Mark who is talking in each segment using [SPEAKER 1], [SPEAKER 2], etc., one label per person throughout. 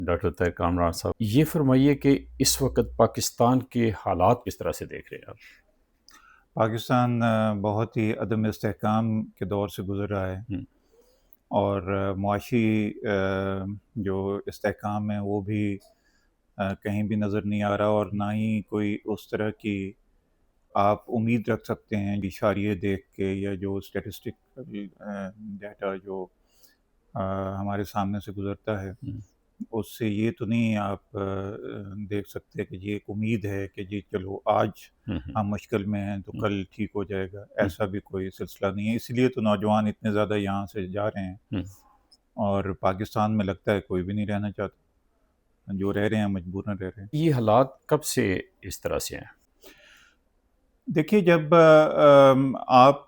[SPEAKER 1] Doctor Tahir Kamran صاحب، یہ فرمائیے کہ اس وقت پاکستان کے حالات کس طرح سے دیکھ رہے ہیں آپ؟
[SPEAKER 2] پاکستان بہت ہی عدم استحکام کے دور سے گزر رہا ہے،
[SPEAKER 1] ہم،
[SPEAKER 2] اور معاشی جو استحکام ہے وہ بھی کہیں بھی نظر نہیں آ رہا، اور نہ ہی کوئی اس طرح کی آپ امید رکھ سکتے ہیں اشاریے دیکھ کے یا جو اسٹیٹسٹک ڈیٹا جو ہمارے سامنے سے گزرتا ہے
[SPEAKER 1] ہم،
[SPEAKER 2] اس سے یہ تو نہیں آپ دیکھ سکتے کہ یہ ایک امید ہے کہ جی چلو آج
[SPEAKER 1] ہم،
[SPEAKER 2] ہم مشکل میں ہیں تو
[SPEAKER 1] ہم،
[SPEAKER 2] کل ٹھیک ہو جائے گا،
[SPEAKER 1] ہم،
[SPEAKER 2] ایسا بھی کوئی سلسلہ نہیں ہے۔ اس لیے تو نوجوان اتنے زیادہ یہاں سے جا رہے ہیں،
[SPEAKER 1] ہم۔
[SPEAKER 2] اور پاکستان میں لگتا ہے کوئی بھی نہیں رہنا چاہتا، جو رہ رہے ہیں مجبوراً رہ رہے ہیں۔
[SPEAKER 1] یہ حالات کب سے اس طرح سے ہیں؟
[SPEAKER 2] دیکھیے، جب آپ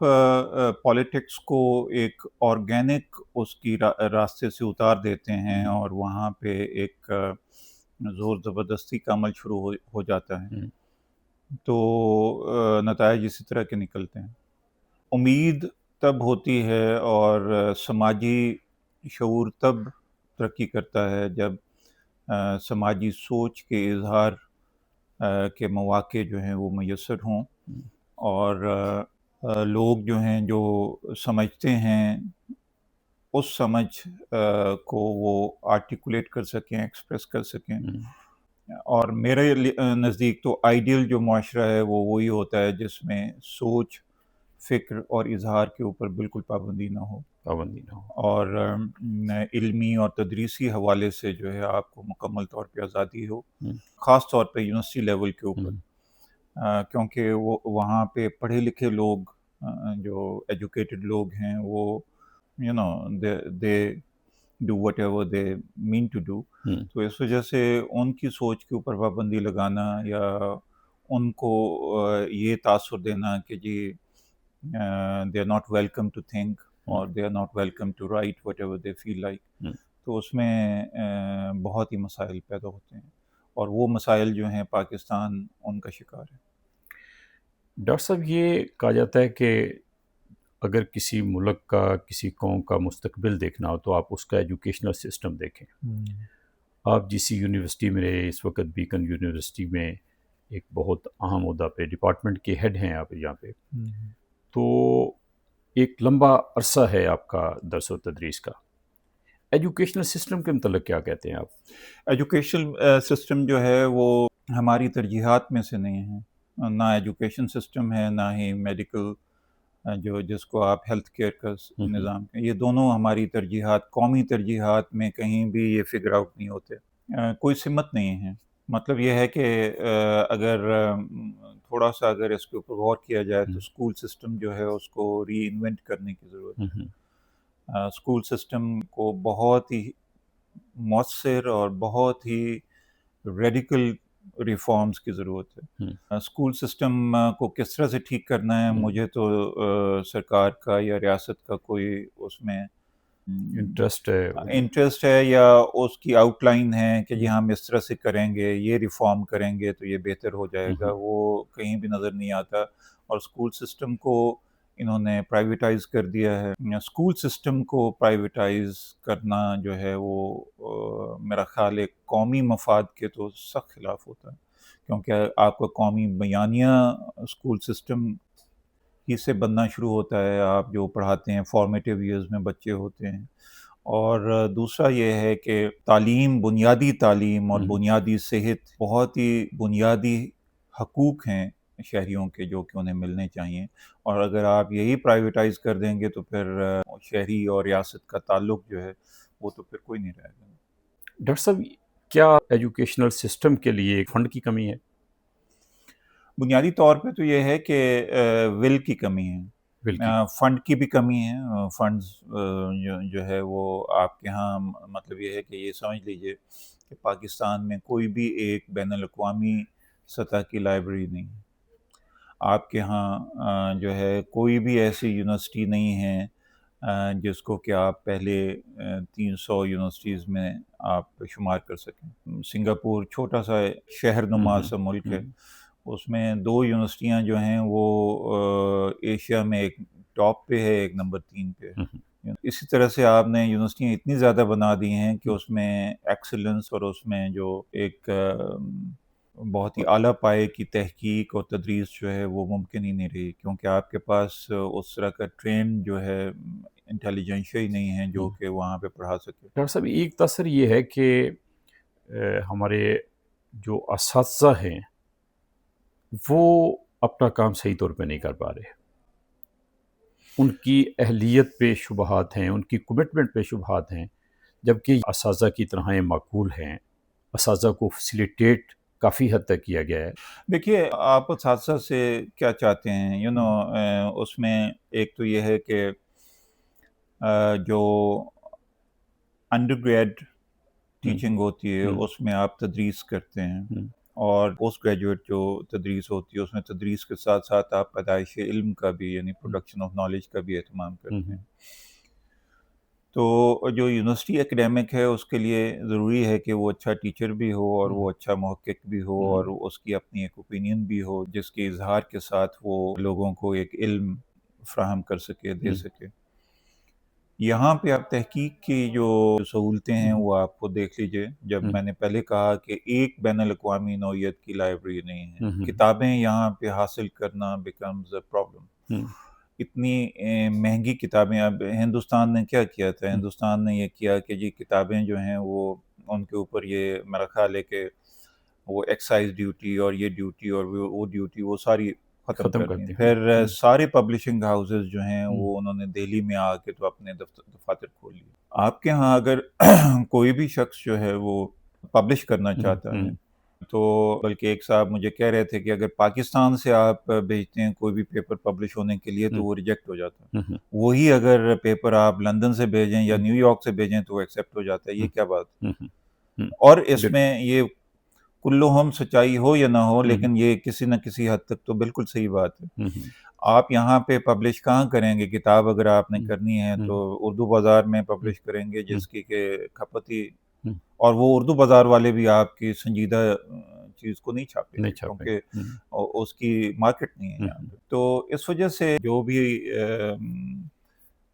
[SPEAKER 2] پالیٹکس کو ایک آرگینک اس کی راستے سے اتار دیتے ہیں اور وہاں پہ ایک زور زبردستی کا عمل شروع ہو جاتا ہے،
[SPEAKER 1] ہم،
[SPEAKER 2] تو نتائج اسی طرح کے نکلتے ہیں۔ امید تب ہوتی ہے اور سماجی شعور تب ترقی کرتا ہے جب سماجی سوچ کے اظہار کے مواقع جو ہیں وہ میسر ہوں،
[SPEAKER 1] ہم،
[SPEAKER 2] اور لوگ جو ہیں جو سمجھتے ہیں اس سمجھ کو وہ آرٹیکولیٹ کر سکیں، ایکسپریس کر سکیں۔
[SPEAKER 1] ہم،
[SPEAKER 2] اور میرے نزدیک تو آئیڈیل جو معاشرہ ہے وہ وہی ہوتا ہے جس میں سوچ، فکر اور اظہار کے اوپر بالکل پابندی نہ ہو،
[SPEAKER 1] پابندی نہ ہو۔
[SPEAKER 2] اور علمی اور تدریسی حوالے سے جو ہے آپ کو مکمل طور پہ آزادی ہو،
[SPEAKER 1] ہم،
[SPEAKER 2] خاص طور پہ یونیورسٹی لیول کے اوپر،
[SPEAKER 1] ہم،
[SPEAKER 2] کیونکہ وہاں پہ پڑھے لکھے لوگ، جو ایجوکیٹڈ لوگ ہیں، وہ they do whatever they mean to do.
[SPEAKER 1] ہم،
[SPEAKER 2] تو اس وجہ سے ان کی سوچ کے اوپر پابندی لگانا، یا ان کو یہ تاثر دینا کہ جی they are not welcome to think,
[SPEAKER 1] hmm,
[SPEAKER 2] اور they are not welcome to write whatever they feel like,
[SPEAKER 1] hmm.
[SPEAKER 2] تو اس میں بہت ہی مسائل پیدا ہوتے ہیں، اور وہ مسائل جو ہیں پاکستان ان کا شکار ہے۔
[SPEAKER 1] ڈاکٹر صاحب، یہ کہا جاتا ہے کہ اگر کسی ملک کا، کسی قوم کا مستقبل دیکھنا ہو تو آپ اس کا ایجوکیشنل سسٹم دیکھیں۔ آپ جس یونیورسٹی میں رہے، اس وقت بیکن یونیورسٹی میں ایک بہت اہم عہدہ پہ، ڈپارٹمنٹ کے ہیڈ ہیں آپ یہاں پہ، تو ایک لمبا عرصہ ہے آپ کا درس و تدریس کا۔ ایجوکیشنل سسٹم کے متعلق کیا کہتے ہیں آپ؟
[SPEAKER 2] ایجوکیشن سسٹم جو ہے وہ ہماری ترجیحات میں سے نہیں ہے، نہ ایجوکیشن سسٹم ہے، نہ ہی میڈیکل جس کو آپ ہیلتھ کیئر کا نظام، یہ دونوں ہماری ترجیحات، قومی ترجیحات میں کہیں بھی یہ فگر آؤٹ نہیں ہوتے، کوئی سمت نہیں ہے۔ مطلب یہ ہے کہ اگر تھوڑا سا اگر اس کے اوپر غور کیا جائے تو اسکول سسٹم جو ہے اس کو ری انوینٹ کرنے کی ضرورت ہے۔ اسکول سسٹم کو بہت ہی مؤثر اور بہت ہی ریڈیکل ریفارمز کی ضرورت ہے۔ اسکول سسٹم کو کس طرح سے ٹھیک کرنا ہے، مجھے تو سرکار کا یا ریاست کا کوئی اس میں انٹرسٹ ہے یا اس کی آؤٹ لائن ہے کہ جی ہم اس طرح سے کریں گے، یہ ریفارم کریں گے تو یہ بہتر ہو جائے گا، وہ کہیں بھی نظر نہیں آتا۔ اور اسکول سسٹم کو انہوں نے پرائیویٹائز کر دیا ہے۔ اسکول سسٹم کو پرائیویٹائز کرنا جو ہے وہ میرا خیال ہے قومی مفاد کے تو سخت خلاف ہوتا ہے، کیونکہ آپ کا قومی بیانیہ اسکول سسٹم ہی سے بننا شروع ہوتا ہے۔ آپ جو پڑھاتے ہیں فارمیٹیو ایئرز میں بچے ہوتے ہیں، اور دوسرا یہ ہے کہ تعلیم، بنیادی تعلیم اور بنیادی صحت بہت ہی بنیادی حقوق ہیں شہریوں کے جو کہ انہیں ملنے چاہیے، اور اگر آپ یہی پرائیویٹائز کر دیں گے تو پھر شہری اور ریاست کا تعلق جو ہے وہ تو پھر کوئی نہیں رہے گا۔
[SPEAKER 1] ڈاکٹر صاحب، کیا ایجوکیشنل سسٹم کے لیے فنڈ کی کمی ہے؟
[SPEAKER 2] بنیادی طور پہ تو یہ ہے کہ ول کی کمی ہے،
[SPEAKER 1] بالکل۔
[SPEAKER 2] فنڈ کی بھی کمی ہے۔ فنڈز جو ہے وہ آپ کے ہاں، مطلب یہ ہے کہ یہ سمجھ لیجئے کہ پاکستان میں کوئی بھی ایک بین الاقوامی سطح کی لائبریری نہیں ہے۔ آپ کے ہاں جو ہے کوئی بھی ایسی یونیورسٹی نہیں ہے جس کو کہ آپ پہلے 300 یونیورسٹیز میں آپ شمار کر سکیں۔ سنگاپور چھوٹا سا شہر نما سا ملک ہے، اس میں 2 یونیورسٹیاں جو ہیں وہ ایشیا میں ایک ٹاپ پہ ہے، ایک نمبر 3 پہ ہے۔ اسی طرح سے آپ نے یونیورسٹیاں اتنی زیادہ بنا دی ہیں کہ اس میں ایکسلنس اور اس میں جو ایک بہت ہی اعلیٰ پائے کی تحقیق اور تدریس جو ہے وہ ممکن ہی نہیں رہی، کیونکہ آپ کے پاس اس طرح کا ٹرین جو ہے انٹیلیجنشیا ہی نہیں ہے جو کہ وہاں پہ پڑھا سکے۔
[SPEAKER 1] ڈاکٹر صاحب ایک تاثر یہ ہے کہ ہمارے جو اساتذہ ہیں وہ اپنا کام صحیح طور پہ نہیں کر پا رہے، ان کی اہلیت پہ شبہات ہیں، ان کی کمٹمنٹ پہ شبہات ہیں، جبکہ اساتذہ کی تنہائیں معقول ہیں، اساتذہ کو فیسیلیٹیٹ کافی حد تک کیا گیا ہے۔
[SPEAKER 2] دیکھیے آپ اساتذہ سے کیا چاہتے ہیں، اس میں ایک تو یہ ہے کہ جو انڈر گریڈ ٹیچنگ ہوتی ہے اس میں آپ تدریس کرتے ہیں، اور پوسٹ گریجویٹ جو تدریس ہوتی ہے اس میں تدریس کے ساتھ ساتھ آپ پیدائش علم کا بھی یعنی پروڈکشن آف نالج کا بھی اہتمام کرتے ہیں۔ تو جو یونیورسٹی اکیڈیمک ہے اس کے لیے ضروری ہے کہ وہ اچھا ٹیچر بھی ہو اور وہ اچھا محقق بھی ہو اور اس کی اپنی ایک اوپینین بھی ہو جس کے اظہار کے ساتھ وہ لوگوں کو ایک علم فراہم کر سکے، دے سکے۔ یہاں پہ آپ تحقیق کی جو سہولتیں ہیں وہ آپ کو دیکھ لیجئے، جب میں نے پہلے کہا کہ ایک بین الاقوامی نوعیت کی لائبریری نہیں ہے، کتابیں یہاں پہ حاصل کرنا بیکمز اے پرابلم۔ اتنی مہنگی کتابیں، اب ہندوستان نے کیا کیا تھا، ہندوستان نے یہ کیا کہ جی کتابیں جو ہیں وہ ان کے اوپر یہ میرا خیال ہے کہ وہ ایکسائز ڈیوٹی اور یہ ڈیوٹی اور وہ ڈیوٹی وہ ساری ختم کر دیں۔ پھر سارے پبلشنگ ہاؤسز جو ہیں وہ انہوں نے دہلی میں آ کے تو اپنے دفاتر کھول لیے۔ آپ کے ہاں اگر کوئی بھی شخص جو ہے وہ پبلش کرنا چاہتا ہے تو بلکہ ایک صاحب مجھے کہہ رہے تھے کہ اگر پاکستان سے آپ بھیجتے ہیں کوئی بھی پیپر پبلش ہونے کے لیے تو وہ ریجیکٹ ہو جاتا ہے، وہی اگر پیپر آپ لندن سے بھیجیں یا نیو یارک سے بھیجیں تو وہ ایکسیپٹ ہو جاتا ہے۔ یہ کیا بات؟ اور اس میں یہ کلہم سچائی ہو یا نہ ہو لیکن یہ کسی نہ کسی حد تک تو بالکل صحیح بات ہے۔ آپ یہاں پہ پبلش کہاں کریں گے کتاب؟ اگر آپ نے کرنی ہے تو اردو بازار میں پبلش کریں گے جس کی کہ کھپت ہی، اور وہ اردو بازار والے بھی آپ کی سنجیدہ چیز کو نہیں چھاپیں گے کیونکہ اس کی مارکیٹ نہیں ہے یہاں پہ۔ تو اس وجہ سے جو بھی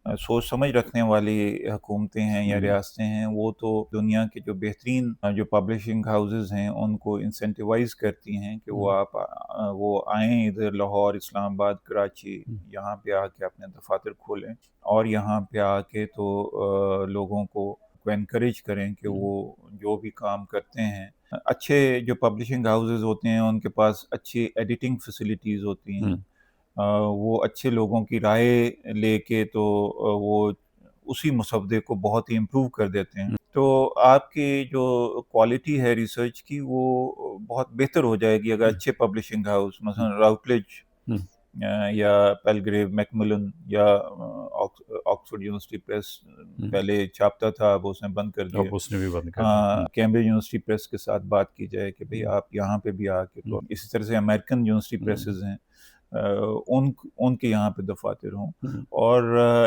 [SPEAKER 2] سوچ سمجھ رکھنے والی حکومتیں ہیں یا ریاستیں ہیں وہ تو دنیا کے جو بہترین جو پبلشنگ ہاؤسز ہیں ان کو انسینٹیوائز کرتی ہیں کہ وہ آئیں ادھر لاہور، اسلام آباد، کراچی، یہاں پہ آ کے اپنے دفاتر کھولیں اور یہاں پہ آ کے تو لوگوں کو انکریج کریں کہ وہ جو بھی کام کرتے ہیں، اچھے جو پبلشنگ ہاؤسز ہوتے ہیں ان کے پاس اچھی ایڈیٹنگ فیسلٹیز ہوتی ہیں، وہ اچھے لوگوں کی رائے لے کے تو وہ اسی مسودے کو بہت ہی امپروو کر دیتے ہیں۔ تو آپ کی جو کوالٹی ہے ریسرچ کی وہ بہت بہتر ہو جائے گی اگر اچھے پبلشنگ ہاؤس مثلا راؤٹلیج یا پیلگریو میکملن یا آکسفورڈ یونیورسٹی پریس پہلے چھاپتا تھا، اب اس نے بند کر دیا،
[SPEAKER 1] اس نے بھی بند کر دیا۔
[SPEAKER 2] کیمبرج یونیورسٹی پریس کے ساتھ بات کی جائے کہ بھئی آپ یہاں پہ بھی آ کے تو اسی طرح سے امریکن یونیورسٹی پریسز ہیں ان کے یہاں پہ دفاتر ہوں، اور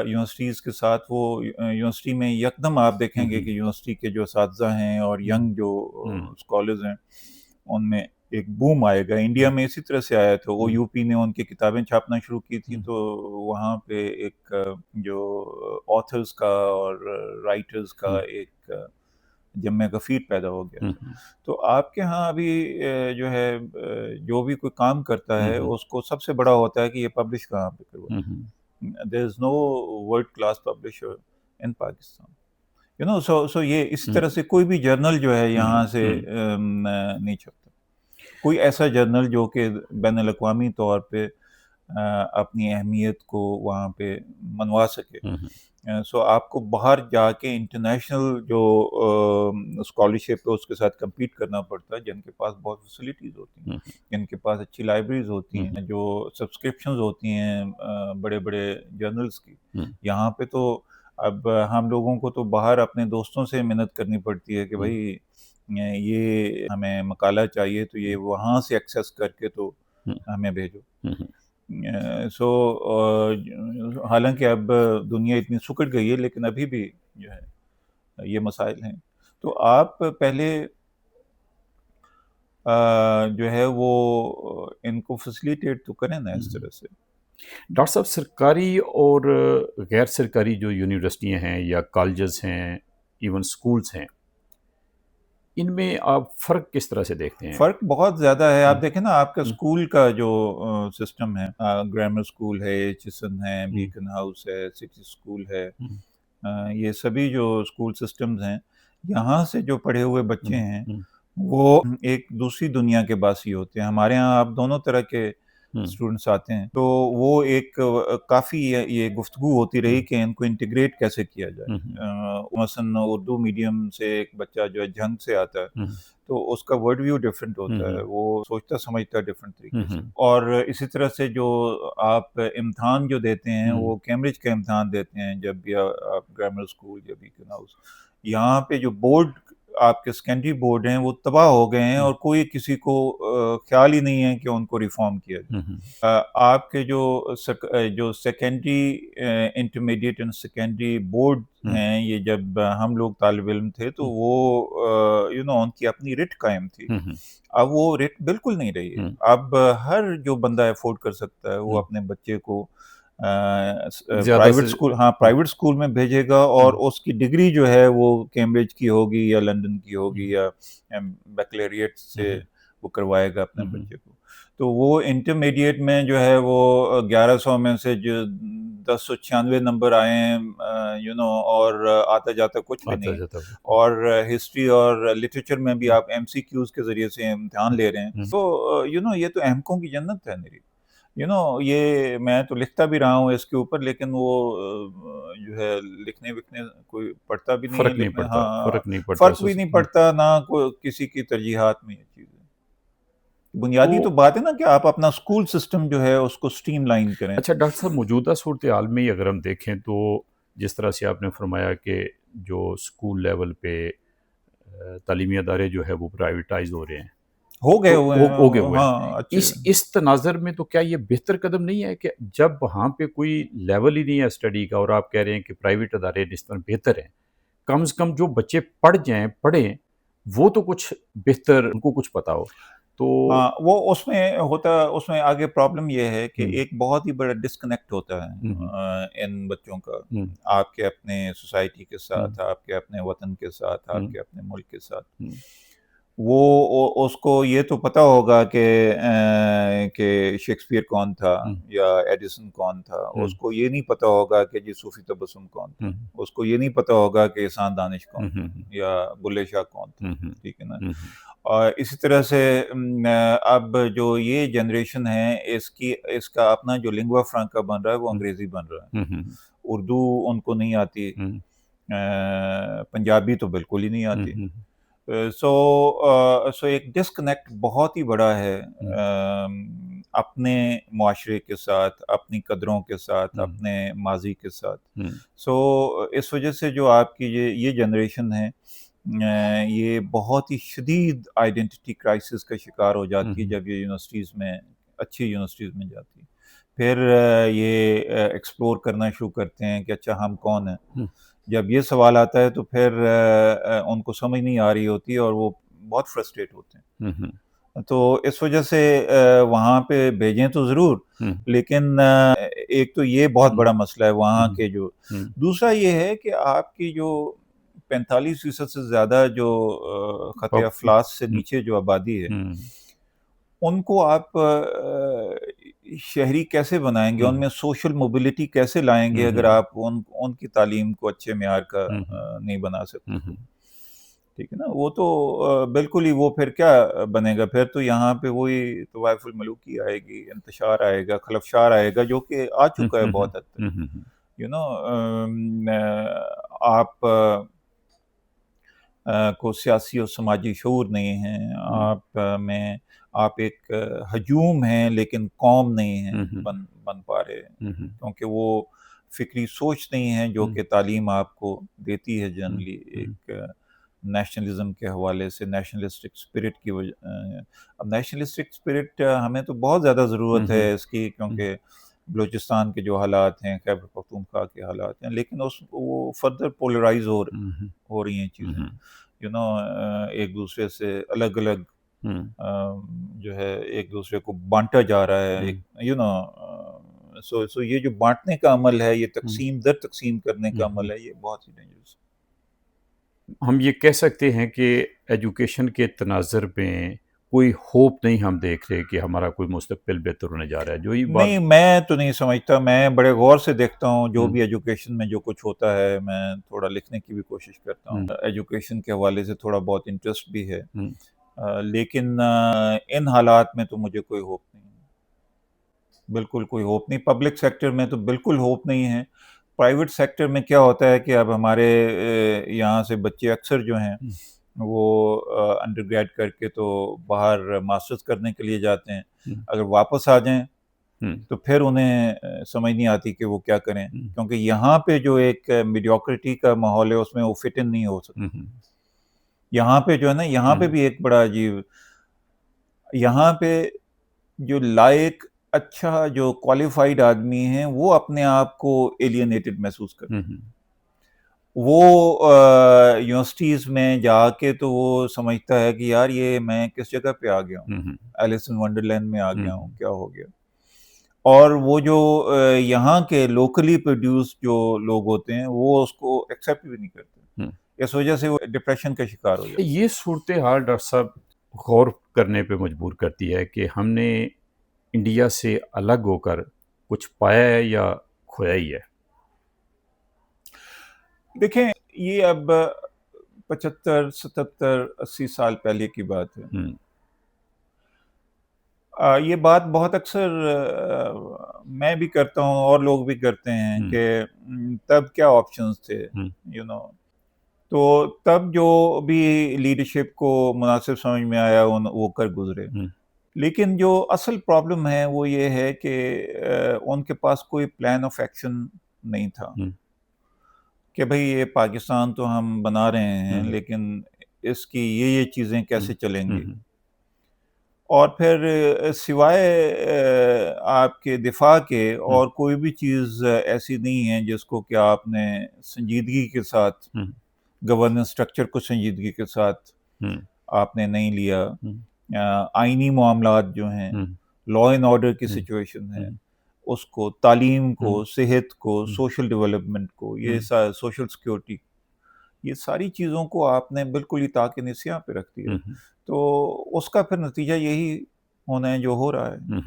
[SPEAKER 2] یونیورسٹیز کے ساتھ وہ یونیورسٹی میں یکدم آپ دیکھیں گے کہ یونیورسٹی کے جو اساتذہ ہیں اور ینگ جو اسکالرز ہیں ان میں ایک بوم آئے گا۔ انڈیا میں اسی طرح سے آیا تھا، او یو پی نے ان کی کتابیں چھاپنا شروع کی تھی تو وہاں پہ ایک جو آتھرز کا اور رائٹرز کا ایک جمع غفیر پیدا ہو گیا تھا۔ تو آپ کے ہاں ابھی جو ہے جو بھی کوئی کام کرتا ہے اس کو سب سے بڑا ہوتا ہے کہ یہ پبلش کہاں پہ کروا۔ There is no world class publisher in Pakistan. So یہ اس طرح سے کوئی بھی جرنل جو ہے یہاں سے نہیں چھپتا، کوئی ایسا جرنل جو کہ بین الاقوامی طور پہ اپنی اہمیت کو وہاں پہ منوا سکے۔ سو آپ کو باہر جا کے انٹرنیشنل جو اسکالرشپ ہے اس کے ساتھ کمپیٹ کرنا پڑتا ہے، جن کے پاس بہت فیسلٹیز ہوتی ہیں، جن کے پاس اچھی لائبریریز ہوتی ہیں، جو سبسکرپشنز ہوتی ہیں بڑے بڑے جرنلز کی۔ یہاں پہ تو اب ہم لوگوں کو تو باہر اپنے دوستوں سے محنت کرنی پڑتی ہے کہ بھائی یہ ہمیں مقالہ چاہیے تو یہ وہاں سے ایکسیس کر کے تو ہمیں بھیجو۔ سو حالانکہ اب دنیا اتنی سکڑ گئی ہے لیکن ابھی بھی جو ہے یہ مسائل ہیں۔ تو آپ پہلے جو ہے وہ ان کو فیسیلیٹیٹ تو کریں نا اس طرح سے۔
[SPEAKER 1] ڈاکٹر صاحب سرکاری اور غیر سرکاری جو یونیورسٹیاں ہیں یا کالجز ہیں ایون سکولز ہیں، ان میں آپ فرق کس طرح سے دیکھتے ہیں؟
[SPEAKER 2] فرق بہت زیادہ ہے.
[SPEAKER 1] ہم،
[SPEAKER 2] آپ دیکھیں نا آپ کا
[SPEAKER 1] ہم،
[SPEAKER 2] اسکول کا جو سسٹم ہے، گرامر اسکول ہے، ایچسن ہے،
[SPEAKER 1] ہم،
[SPEAKER 2] بیکن ہاؤس ہے، سٹی اسکول ہے،
[SPEAKER 1] ہم،
[SPEAKER 2] یہ سبھی جو اسکول سسٹمز ہیں، یہاں سے جو پڑھے ہوئے بچے
[SPEAKER 1] ہم،
[SPEAKER 2] ہیں
[SPEAKER 1] ہم،
[SPEAKER 2] وہ ایک دوسری دنیا کے باسی ہوتے ہیں. ہمارے ہاں آپ دونوں طرح کے
[SPEAKER 1] ہم،
[SPEAKER 2] اسٹوڈنٹس آتے ہیں، تو وہ ایک کافی یہ گفتگو ہوتی رہی کہ ان کو انٹیگریٹ کیسے کیا جائے.
[SPEAKER 1] ہم،
[SPEAKER 2] مثلا اردو میڈیم سے ایک بچہ جو ہے جھنگ سے آتا ہے،
[SPEAKER 1] ہم،
[SPEAKER 2] تو اس کا ورڈ ویو ڈیفرنٹ ہوتا ہے،
[SPEAKER 1] ہم،
[SPEAKER 2] وہ سوچتا سمجھتا ہے ڈیفرنٹ طریقے سے.
[SPEAKER 1] ہم،
[SPEAKER 2] اور اسی طرح سے جو آپ امتحان جو دیتے ہیں
[SPEAKER 1] ہم،
[SPEAKER 2] وہ کیمبرج کا امتحان دیتے ہیں جب بھی آپ گرامر اسکول یا بیکن ہاؤس. یہاں پہ جو بورڈ آپ کے سیکنڈری بورڈ ہیں وہ تباہ ہو گئے ہیں، اور کوئی کسی کو خیال ہی نہیں ہے کہ ان کو ریفارم کیا جائے.
[SPEAKER 1] ہم،
[SPEAKER 2] آپ کے جو secondary intermediate and secondary board
[SPEAKER 1] ہم،
[SPEAKER 2] ہیں، یہ جب ہم لوگ طالب علم تھے تو وہ ان کی اپنی رٹ قائم تھی.
[SPEAKER 1] ہم،
[SPEAKER 2] اب وہ رٹ بالکل نہیں رہی ہے.
[SPEAKER 1] ہم،
[SPEAKER 2] اب ہر جو بندہ افورڈ کر سکتا ہے وہ
[SPEAKER 1] ہم،
[SPEAKER 2] اپنے بچے کو
[SPEAKER 1] زیادہ
[SPEAKER 2] پرائیویٹ
[SPEAKER 1] سے
[SPEAKER 2] اسکول، ہاں
[SPEAKER 1] ہم،
[SPEAKER 2] پرائیویٹ اسکول میں بھیجے گا، اور
[SPEAKER 1] ہم،
[SPEAKER 2] اس کی ڈگری جو ہے وہ کیمبرج کی ہوگی یا لندن کی
[SPEAKER 1] ہم،
[SPEAKER 2] ہوگی یا بیکلریٹ سے
[SPEAKER 1] ہم،
[SPEAKER 2] وہ کروائے گا اپنے
[SPEAKER 1] ہم،
[SPEAKER 2] بچے کو. تو وہ انٹرمیڈیٹ میں جو ہے وہ 1100 میں سے جو 1096 نمبر آئے ہیں، اور آتا جاتا کچھ بھی
[SPEAKER 1] آتا
[SPEAKER 2] نہیں.
[SPEAKER 1] جاتا.
[SPEAKER 2] اور ہسٹری اور لٹریچر میں بھی آپ ایم سی کیوز کے ذریعے سے امتحان لے رہے ہیں. تو یہ تو احمقوں کی جنت ہے میری. یہ میں تو لکھتا بھی رہا ہوں اس کے اوپر، لیکن وہ جو ہے لکھنے وکھنے کوئی پڑھتا بھی نہیں ہے،
[SPEAKER 1] فرق نہیں
[SPEAKER 2] لکھنے،
[SPEAKER 1] پڑتا،
[SPEAKER 2] ہاں
[SPEAKER 1] فرق نہیں پڑتا
[SPEAKER 2] فرق بھی نہیں پڑتا، نہ کوئی کسی کی ترجیحات میں یہ چیزیں.
[SPEAKER 1] تو
[SPEAKER 2] بنیادی تو بات ہے نا کہ آپ اپنا اسکول سسٹم جو ہے اس کو سٹریم لائن کریں.
[SPEAKER 1] اچھا ڈاکٹر صاحب موجودہ صورتحال میں اگر ہم دیکھیں تو جس طرح سے آپ نے فرمایا کہ جو اسکول لیول پہ تعلیمی ادارے جو ہے وہ پرائیویٹائز ہو رہے ہیں،
[SPEAKER 2] ہو گئے
[SPEAKER 1] تو
[SPEAKER 2] ہوئے
[SPEAKER 1] ہو گئے
[SPEAKER 2] ہیں،
[SPEAKER 1] ہوئے ہیں.
[SPEAKER 2] ہاں اچھے.
[SPEAKER 1] اس تناظر میں تو کیا یہ بہتر قدم نہیں ہے کہ جب وہاں پہ کوئی لیول ہی نہیں ہے اسٹڈی کا اور آپ کہہ رہے ہیں کہ پرائیویٹ ادارے اس طرح بہتر ہیں، کم از کم جو بچے پڑھیں وہ تو کچھ بہتر ان کو کچھ پتا ہو تو.
[SPEAKER 2] ہاں وہ اس میں آگے پرابلم یہ ہے کہ
[SPEAKER 1] ہم،
[SPEAKER 2] ایک بہت ہی بڑا ڈسکنیکٹ ہوتا
[SPEAKER 1] ہم،
[SPEAKER 2] ہے ان بچوں کا،
[SPEAKER 1] ہم،
[SPEAKER 2] آپ کے اپنے سوسائٹی کے
[SPEAKER 1] ہم،
[SPEAKER 2] ساتھ، آپ کے اپنے وطن کے ساتھ، آپ
[SPEAKER 1] ہم،
[SPEAKER 2] کے اپنے ملک کے ساتھ.
[SPEAKER 1] ہم،
[SPEAKER 2] وہ اس کو یہ تو پتہ ہوگا کہ شیکسپیئر کون تھا
[SPEAKER 1] ہم،
[SPEAKER 2] یا ایڈیسن کون تھا.
[SPEAKER 1] ہم،
[SPEAKER 2] اس کو یہ نہیں پتہ ہوگا کہ جی صوفی تبسم کون تھا.
[SPEAKER 1] ہم،
[SPEAKER 2] اس کو یہ نہیں پتہ ہوگا کہ احسان دانش کون تھا
[SPEAKER 1] ہم،
[SPEAKER 2] یا بلے شاہ کون تھا.
[SPEAKER 1] ہم، ہم،
[SPEAKER 2] ٹھیک ہے نا.
[SPEAKER 1] ہم،
[SPEAKER 2] اور اسی طرح سے اب جو یہ جنریشن ہے اس کا اپنا جو لنگوا فرانکا بن رہا ہے وہ انگریزی بن رہا ہے.
[SPEAKER 1] ہم،
[SPEAKER 2] اردو ان کو نہیں آتی،
[SPEAKER 1] ہم،
[SPEAKER 2] پنجابی تو بالکل ہی نہیں
[SPEAKER 1] ہم،
[SPEAKER 2] آتی.
[SPEAKER 1] ہم،
[SPEAKER 2] سو ایک ڈسکنیکٹ بہت ہی بڑا ہے
[SPEAKER 1] ہم،
[SPEAKER 2] اپنے معاشرے کے ساتھ، اپنی قدروں کے ساتھ،
[SPEAKER 1] ہم،
[SPEAKER 2] اپنے ماضی کے ساتھ.
[SPEAKER 1] ہم،
[SPEAKER 2] سو اس وجہ سے جو آپ کی یہ جنریشن ہے، یہ بہت ہی شدید آئیڈینٹی کرائسس کا شکار ہو جاتی ہے
[SPEAKER 1] ہم،
[SPEAKER 2] جب یہ یونیورسٹیز میں، اچھی یونیورسٹیز میں جاتی ہے. پھر یہ ایکسپلور کرنا شروع کرتے ہیں کہ اچھا ہم کون ہیں.
[SPEAKER 1] ہم،
[SPEAKER 2] جب یہ سوال آتا ہے تو پھر ان کو سمجھ نہیں آ رہی ہوتی اور وہ بہت فرسٹریٹ ہوتے ہیں.
[SPEAKER 1] ہم،
[SPEAKER 2] تو اس وجہ سے وہاں پہ بھیجیں تو ضرور،
[SPEAKER 1] ہم،
[SPEAKER 2] لیکن ایک تو یہ بہت
[SPEAKER 1] ہم،
[SPEAKER 2] بڑا مسئلہ ہے وہاں
[SPEAKER 1] ہم،
[SPEAKER 2] کے جو.
[SPEAKER 1] ہم،
[SPEAKER 2] دوسرا یہ ہے کہ آپ کی جو 45% سے زیادہ جو خط
[SPEAKER 1] پاپ-
[SPEAKER 2] افلاس سے
[SPEAKER 1] ہم،
[SPEAKER 2] نیچے جو آبادی ہے،
[SPEAKER 1] ہم،
[SPEAKER 2] ان کو آپ شہری کیسے بنائیں گے، ان
[SPEAKER 1] ہم،
[SPEAKER 2] میں سوشل موبلٹی کیسے لائیں گے اگر
[SPEAKER 1] ہم،
[SPEAKER 2] آپ ان کی تعلیم کو اچھے معیار کا
[SPEAKER 1] ہم،
[SPEAKER 2] نہیں بنا سکتے تو.
[SPEAKER 1] ہم،
[SPEAKER 2] ٹھیک ہے نا. وہ تو بالکل ہی وہ پھر کیا بنے گا. پھر تو یہاں پہ وہی طوائف الملوکی آئے گی، انتشار آئے گا، خلفشار آئے گا، جو کہ آ چکا ہے بہت حد تک.
[SPEAKER 1] ہم،
[SPEAKER 2] یو نو آپ کو سیاسی اور سماجی شعور نہیں ہے، آپ میں آپ ایک ہجوم ہیں لیکن قوم نہیں ہیں بن پا رہے، کیونکہ وہ فکری سوچ نہیں ہے جو کہ تعلیم آپ کو دیتی ہے جنرلی. ایک نیشنلزم کے حوالے سے، نیشنلسٹک اسپرٹ کی وجہ. اب نیشنلسٹک اسپرٹ ہمیں تو بہت زیادہ ضرورت ہے اس کی، کیونکہ بلوچستان کے جو حالات ہیں، خیبر پختونخوا کے حالات ہیں، لیکن وہ فردر پولرائز ہو رہی ہیں چیزیں. ایک دوسرے سے الگ الگ جو ہے ایک دوسرے کو بانٹا جا رہا ہے. سو یہ جو بانٹنے کا عمل ہے، یہ تقسیم در تقسیم کرنے کا عمل ہے، یہ بہت ہی ڈینجرس ہے۔
[SPEAKER 1] ہم یہ کہہ سکتے ہیں کہ ایجوکیشن کے تناظر میں کوئی ہوپ نہیں ہم دیکھ رہے کہ ہمارا کوئی مستقبل بہتر ہونے جا رہا ہے، جو یہ بات
[SPEAKER 2] نہیں، میں تو نہیں سمجھتا، میں بڑے غور سے دیکھتا ہوں جو بھی ایجوکیشن میں جو کچھ ہوتا ہے، میں تھوڑا لکھنے کی بھی کوشش کرتا ہوں، ایجوکیشن کے حوالے سے تھوڑا بہت انٹرسٹ بھی ہے، لیکن ان حالات میں تو مجھے کوئی ہوپ نہیں ہے، بالکل کوئی ہوپ نہیں۔ پبلک سیکٹر میں تو بالکل ہوپ نہیں ہے۔ پرائیویٹ سیکٹر میں کیا ہوتا ہے کہ اب ہمارے یہاں سے بچے اکثر جو ہیں وہ انڈر گریڈ کر کے تو باہر ماسٹرز کرنے کے لیے جاتے ہیں، اگر واپس آ جائیں تو پھر انہیں سمجھ نہیں آتی کہ وہ کیا کریں، کیونکہ یہاں پہ جو ایک میڈیوکریٹی کا ماحول ہے اس میں وہ فٹ ان نہیں ہو سکتے۔ یہاں پہ جو ہے نا، یہاں پہ بھی ایک بڑا عجیب، یہاں پہ جو لائق اچھا جو کوالیفائڈ آدمی ہیں وہ اپنے آپ کو ایلینیٹڈ محسوس کرتے ہیں۔ وہ یونیورسٹیز میں جا کے تو وہ سمجھتا ہے کہ یار یہ میں کس جگہ پہ آ گیا ہوں، ایلس ان ونڈرلینڈ میں آ گیا ہوں، کیا ہو گیا۔ اور وہ جو یہاں کے لوکلی پروڈیوس جو لوگ ہوتے ہیں وہ اس کو ایکسیپٹ بھی نہیں کرتے، اس وجہ سے وہ ڈپریشن کا شکار ہو جاتے ہیں۔
[SPEAKER 1] یہ صورتحال ڈاکٹر صاحب غور کرنے پہ مجبور کرتی ہے کہ ہم نے انڈیا سے الگ ہو کر کچھ پایا ہے یا کھویا ہی ہے؟
[SPEAKER 2] دیکھیں، یہ اب 75 77 80 سال پہلے کی بات ہے۔ یہ بات بہت اکثر میں بھی کرتا ہوں اور لوگ بھی کرتے ہیں کہ تب کیا آپشنز تھے، تو تب جو بھی لیڈرشپ کو مناسب سمجھ میں آیا وہ کر گزرے، لیکن جو اصل پرابلم ہے وہ یہ ہے کہ ان کے پاس کوئی پلان آف ایکشن نہیں تھا کہ بھئی یہ پاکستان تو ہم بنا رہے ہیں لیکن اس کی یہ چیزیں کیسے چلیں گی، اور پھر سوائے آپ کے دفاع کے اور کوئی بھی چیز ایسی نہیں ہے جس کو کہ آپ نے سنجیدگی کے ساتھ گورننس سٹرکچر کو سنجیدگی کے ساتھ آپ نے نہیں لیا۔ آئینی معاملات جو ہیں، لا اینڈ آرڈر کی سچویشن ہے، اس کو، تعلیم کو، صحت کو، سوشل ڈیولپمنٹ کو، یہ سوشل سیکیورٹی، یہ ساری چیزوں کو آپ نے بالکل ہی طاق نسیاں پہ رکھ دیا، تو اس کا پھر نتیجہ یہی ہونا ہے جو ہو رہا ہے۔